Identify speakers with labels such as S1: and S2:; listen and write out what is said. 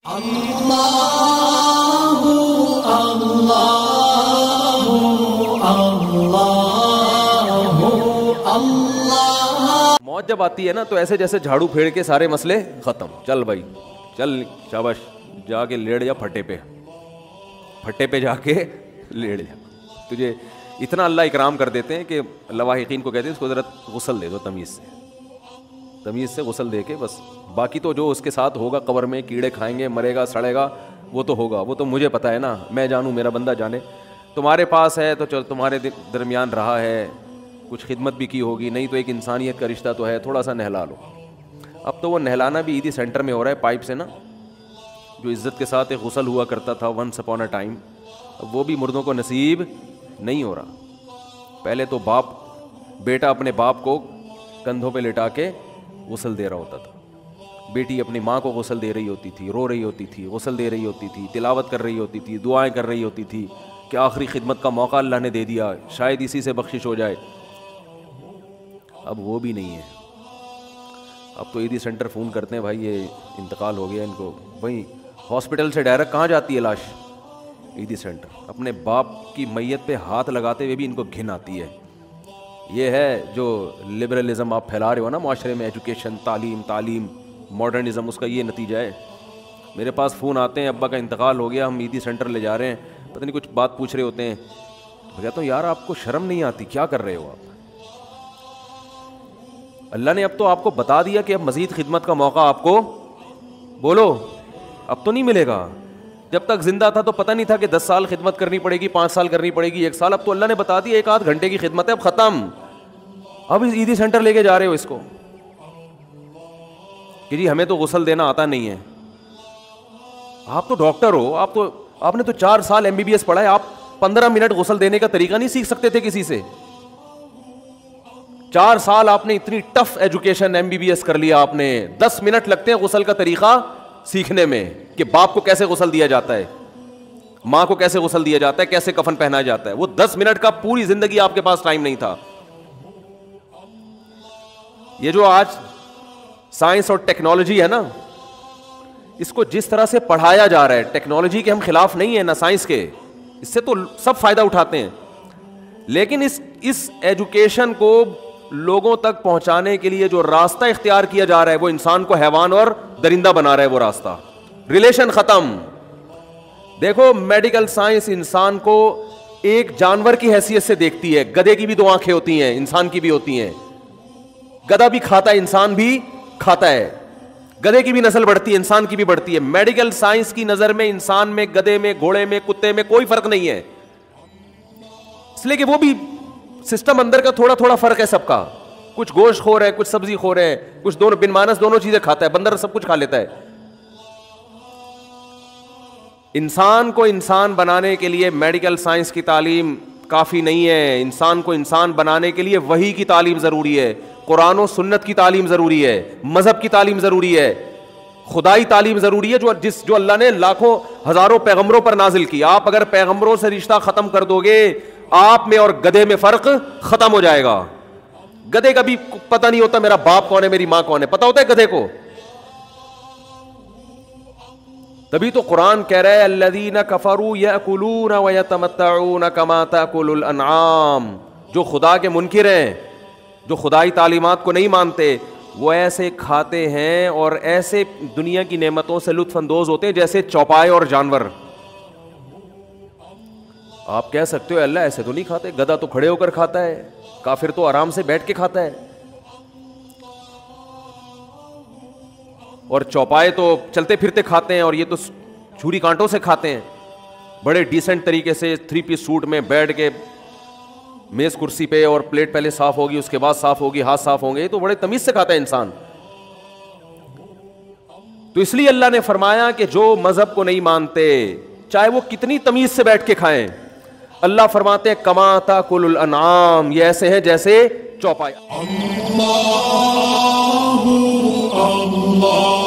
S1: موت جب آتی ہے نا تو ایسے جیسے جھاڑو پھیڑ کے سارے مسئلے ختم. چل بھائی چل شاباش, جا کے لیٹ جا پھٹے پہ جا کے لیٹ جا. تجھے اتنا اللہ اکرام کر دیتے ہیں کہ لواحقین کو کہتے ہیں اس کو ذرا غسل دے دو تمیز سے غسل دے کے بس. باقی تو جو اس کے ساتھ ہوگا قبر میں, کیڑے کھائیں گے, مرے گا, سڑے گا, وہ تو ہوگا, وہ تو مجھے پتہ ہے نا, میں جانوں میرا بندہ جانے. تمہارے پاس ہے تو چلو تمہارے درمیان رہا ہے, کچھ خدمت بھی کی ہوگی, نہیں تو ایک انسانیت کا رشتہ تو ہے, تھوڑا سا نہلا لو. اب تو وہ نہلانا بھی عیدی سینٹر میں ہو رہا ہے پائپ سے نا, جو عزت کے ساتھ ایک غسل ہوا کرتا تھا ونس اپون اے ٹائم, اب وہ بھی مردوں کو نصیب نہیں ہو رہا. پہلے تو بیٹا اپنے باپ کو کندھوں پہ لٹا کے غسل دے رہا ہوتا تھا, بیٹی اپنی ماں کو غسل دے رہی ہوتی تھی, رو رہی ہوتی تھی, غسل دے رہی ہوتی تھی, تلاوت کر رہی ہوتی تھی, دعائیں کر رہی ہوتی تھی کہ آخری خدمت کا موقع اللہ نے دے دیا, شاید اسی سے بخشش ہو جائے. اب وہ بھی نہیں ہے. اب تو عیدی سینٹر فون کرتے ہیں, بھائی یہ انتقال ہو گیا ان کو. وہیں ہاسپٹل سے ڈائریکٹ کہاں جاتی ہے لاش؟ عیدی سینٹر. اپنے باپ کی میت پہ ہاتھ لگاتے ہوئے بھی ان کو گھن آتی ہے. یہ ہے جو لبرلزم آپ پھیلا رہے ہو نا معاشرے میں, ایجوکیشن, تعلیم, ماڈرنزم, اس کا یہ نتیجہ ہے. میرے پاس فون آتے ہیں, ابا کا انتقال ہو گیا, ہم عیدی سینٹر لے جا رہے ہیں, پتہ نہیں کچھ بات پوچھ رہے ہوتے ہیں. تو کہتا ہوں یار آپ کو شرم نہیں آتی, کیا کر رہے ہو آپ؟ اللہ نے اب تو آپ کو بتا دیا کہ اب مزید خدمت کا موقع آپ کو, بولو, اب تو نہیں ملے گا. جب تک زندہ تھا تو پتہ نہیں تھا کہ 10 سال خدمت کرنی پڑے گی, 5 سال کرنی پڑے گی, 1 سال. اب تو اللہ نے بتا دیا 1 آدھ گھنٹے کی خدمت ہے, اب ختم. اب اس عیدی سینٹر لے کے جا رہے ہو اس کو کہ جی ہمیں تو غسل دینا آتا نہیں ہے. آپ تو ڈاکٹر ہو, آپ نے تو 4 سال MBBS پڑھا ہے, آپ 15 منٹ غسل دینے کا طریقہ نہیں سیکھ سکتے تھے کسی سے؟ 4 سال آپ نے اتنی ٹف ایجوکیشن MBBS کر لیا آپ نے, 10 منٹ لگتے ہیں غسل کا طریقہ سیکھنے میں کہ باپ کو کیسے غسل دیا جاتا ہے, ماں کو کیسے غسل دیا جاتا ہے, کیسے کفن پہنایا جاتا ہے. وہ 10 منٹ کا پوری زندگی آپ کے پاس ٹائم نہیں تھا. یہ جو آج سائنس اور ٹیکنالوجی ہے نا, اس کو جس طرح سے پڑھایا جا رہا ہے, ٹیکنالوجی کے ہم خلاف نہیں ہیں نہ سائنس کے, اس سے تو سب فائدہ اٹھاتے ہیں, لیکن اس ایجوکیشن کو لوگوں تک پہنچانے کے لیے جو راستہ اختیار کیا جا رہا ہے وہ انسان کو حیوان اور درندہ بنا رہا ہے. وہ راستہ, ریلیشن ختم. دیکھو میڈیکل سائنس انسان کو ایک جانور کی حیثیت سے دیکھتی ہے. گدھے کی بھی 2 آنکھیں ہوتی ہیں, انسان کی بھی ہوتی ہیں. گدھا بھی کھاتا ہے, انسان بھی کھاتا ہے. گدھے کی بھی نسل بڑھتی ہے, انسان کی بھی بڑھتی ہے. میڈیکل سائنس کی نظر میں انسان میں, گدھے میں, گھوڑے میں, کتے میں کوئی فرق نہیں ہے, اس لیے کہ وہ بھی سسٹم اندر کا تھوڑا تھوڑا فرق ہے سب کا. کچھ گوشت خور ہے, کچھ سبزی خور ہے, کچھ دونوں بن مانس دونوں چیزیں کھاتا ہے. بندر سب کچھ کھا لیتا ہے. انسان کو انسان بنانے کے لیے میڈیکل سائنس کی تعلیم کافی نہیں ہے. انسان کو انسان بنانے کے لیے وحی کی تعلیم ضروری ہے, قرآن و سنت کی تعلیم ضروری ہے, مذہب کی تعلیم ضروری ہے, خدائی تعلیم ضروری ہے جو اللہ نے لاکھوں ہزاروں پیغمبروں پر نازل کی. آپ اگر پیغمبروں سے رشتہ ختم کر دو گے, آپ میں اور گدھے میں فرق ختم ہو جائے گا. گدھے کا بھی پتہ نہیں ہوتا میرا باپ کون ہے, میری ماں کون ہے, پتہ ہوتا ہے گدھے کو. تبھی تو قرآن کہہ رہا ہے الذین کفروا یاکلون ویتمتعون کما تاکل الانعام. جو خدا کے منکر ہیں, جو خدائی تعلیمات کو نہیں مانتے, وہ ایسے کھاتے ہیں اور ایسے دنیا کی نعمتوں سے لطف اندوز ہوتے ہیں جیسے چوپائے اور جانور. آپ کہہ سکتے ہو اللہ ایسے تو نہیں کھاتے, گدھا تو کھڑے ہو کر کھاتا ہے, کافر تو آرام سے بیٹھ کے کھاتا ہے, اور چوپائے تو چلتے پھرتے کھاتے ہیں, اور یہ تو چھری کانٹوں سے کھاتے ہیں. بڑے ڈیسنٹ طریقے سے 3 پیس سوٹ میں بیٹھ کے میز کرسی پہ, اور پلیٹ پہلے صاف ہوگی, اس کے بعد صاف ہوگی, ہاتھ صاف ہوں گے, تو بڑے تمیز سے کھاتا ہے انسان. تو اس لیے اللہ نے فرمایا کہ جو مذہب کو نہیں مانتے, چاہے وہ کتنی تمیز سے بیٹھ کے کھائیں, اللہ فرماتے ہیں کما تاکل الانعام, یہ ایسے ہیں جیسے چوپائے. اللہ